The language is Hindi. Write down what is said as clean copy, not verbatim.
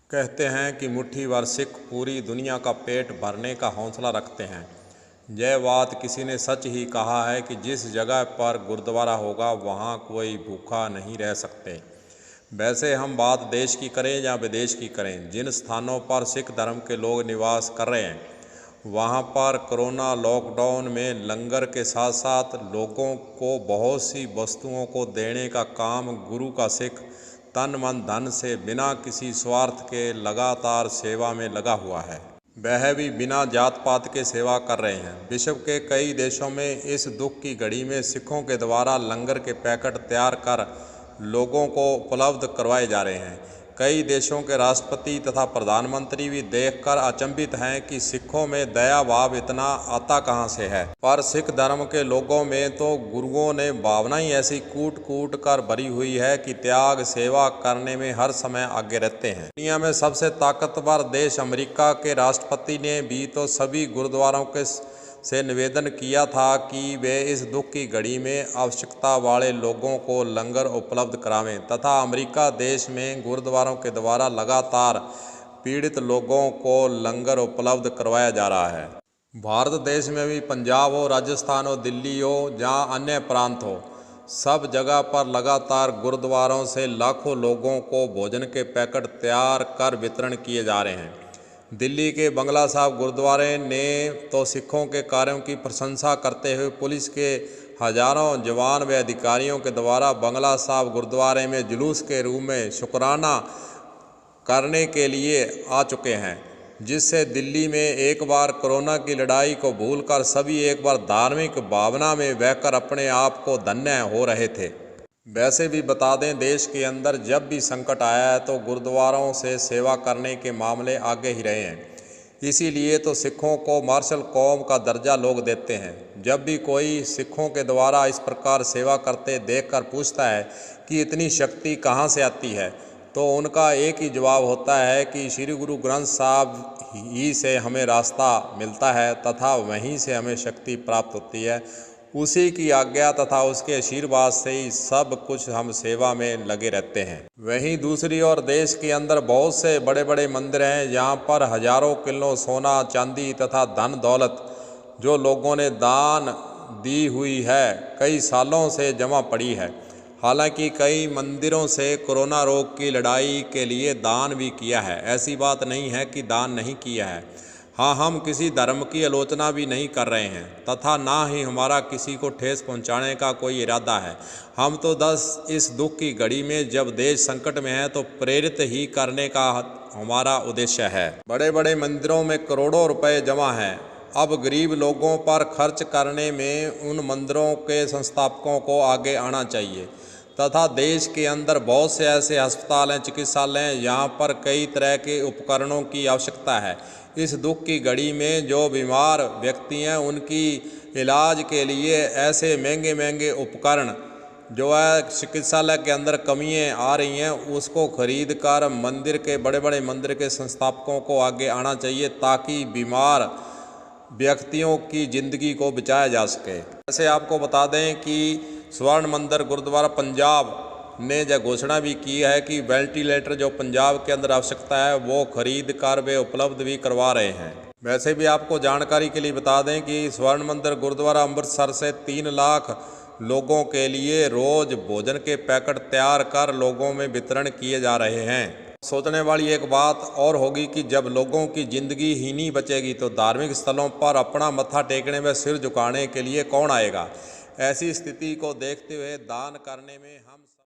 कहते हैं कि मुट्ठी भर सिख पूरी दुनिया का पेट भरने का हौसला रखते हैं। यह बात किसी ने सच ही कहा है कि जिस जगह पर गुरुद्वारा होगा वहाँ कोई भूखा नहीं रह सकते। वैसे हम बात देश की करें या विदेश की करें, जिन स्थानों पर सिख धर्म के लोग निवास कर रहे हैं वहाँ पर कोरोना लॉकडाउन में लंगर के साथ साथ लोगों को बहुत सी वस्तुओं को देने का काम गुरु का सिख तन मन धन से बिना किसी स्वार्थ के लगातार सेवा में लगा हुआ है। वह भी बिना जात पात के सेवा कर रहे हैं। विश्व के कई देशों में इस दुख की घड़ी में सिखों के द्वारा लंगर के पैकेट तैयार कर लोगों को उपलब्ध करवाए जा रहे हैं। कई देशों के राष्ट्रपति तथा प्रधानमंत्री भी देखकर अचंभित हैं कि सिखों में दया भाव इतना आता कहां से है। पर सिख धर्म के लोगों में तो गुरुओं ने भावना ही ऐसी कूट कूट कर भरी हुई है कि त्याग सेवा करने में हर समय आगे रहते हैं। दुनिया में सबसे ताकतवर देश अमेरिका के राष्ट्रपति ने भी तो सभी गुरुद्वारों के से निवेदन किया था कि वे इस दुख की घड़ी में आवश्यकता वाले लोगों को लंगर उपलब्ध करावें तथा अमेरिका देश में गुरुद्वारों के द्वारा लगातार पीड़ित लोगों को लंगर उपलब्ध करवाया जा रहा है। भारत देश में भी पंजाब हो, राजस्थान हो, दिल्ली हो, जहाँ अन्य प्रांत हो, सब जगह पर लगातार गुरुद्वारों से लाखों लोगों को भोजन के पैकेट तैयार कर वितरण किए जा रहे हैं। दिल्ली के बंगला साहिब गुरुद्वारे ने तो सिखों के कार्यों की प्रशंसा करते हुए पुलिस के हजारों जवान व अधिकारियों के द्वारा बंगला साहिब गुरुद्वारे में जुलूस के रूप में शुक्राना करने के लिए आ चुके हैं, जिससे दिल्ली में एक बार कोरोना की लड़ाई को भूलकर सभी एक बार धार्मिक भावना में बहकर अपने आप को धन्य हो रहे थे। वैसे भी बता दें, देश के अंदर जब भी संकट आया है तो गुरुद्वारों से सेवा करने के मामले आगे ही रहे हैं। इसीलिए तो सिखों को मार्शल कौम का दर्जा लोग देते हैं। जब भी कोई सिखों के द्वारा इस प्रकार सेवा करते देखकर पूछता है कि इतनी शक्ति कहाँ से आती है, तो उनका एक ही जवाब होता है कि श्री गुरु ग्रंथ साहब ही से हमें रास्ता मिलता है तथा वहीं से हमें शक्ति प्राप्त होती है। उसी की आज्ञा तथा उसके आशीर्वाद से ही सब कुछ हम सेवा में लगे रहते हैं। वहीं दूसरी ओर देश के अंदर बहुत से बड़े बड़े मंदिर हैं जहाँ पर हजारों किलो सोना चांदी तथा धन दौलत जो लोगों ने दान दी हुई है कई सालों से जमा पड़ी है। हालांकि कई मंदिरों से कोरोना रोग की लड़ाई के लिए दान भी किया है। ऐसी बात नहीं है कि दान नहीं किया है। हाँ, हम किसी धर्म की आलोचना भी नहीं कर रहे हैं तथा ना ही हमारा किसी को ठेस पहुंचाने का कोई इरादा है। हम तो इस दुख की घड़ी में जब देश संकट में है तो प्रेरित ही करने का हमारा उद्देश्य है। बड़े बड़े मंदिरों में करोड़ों रुपए जमा हैं। अब गरीब लोगों पर खर्च करने में उन मंदिरों के संस्थापकों को आगे आना चाहिए तथा देश के अंदर बहुत से ऐसे अस्पताल हैं, चिकित्सालय हैं, यहाँ पर कई तरह के उपकरणों की आवश्यकता है। इस दुख की घड़ी में जो बीमार व्यक्ति हैं उनकी इलाज के लिए ऐसे महंगे महंगे उपकरण जो है चिकित्सालय के अंदर कमियाँ आ रही हैं, उसको खरीद कर मंदिर के बड़े बड़े मंदिर के संस्थापकों को आगे आना चाहिए ताकि बीमार व्यक्तियों की ज़िंदगी को बचाया जा सके। ऐसे आपको बता दें कि स्वर्ण मंदिर गुरुद्वारा पंजाब ने यह घोषणा भी की है कि वेंटिलेटर जो पंजाब के अंदर आवश्यकता है वो खरीद कर वे उपलब्ध भी करवा रहे हैं। वैसे भी आपको जानकारी के लिए बता दें कि स्वर्ण मंदिर गुरुद्वारा अमृतसर से 3 लाख लोगों के लिए रोज भोजन के पैकेट तैयार कर लोगों में वितरण किए जा रहे हैं। सोचने वाली एक बात और होगी कि जब लोगों की जिंदगी ही नहीं बचेगी तो धार्मिक स्थलों पर अपना मत्था टेकने में सिर झुकाने के लिए कौन आएगा। ऐसी स्थिति को देखते हुए दान करने में हम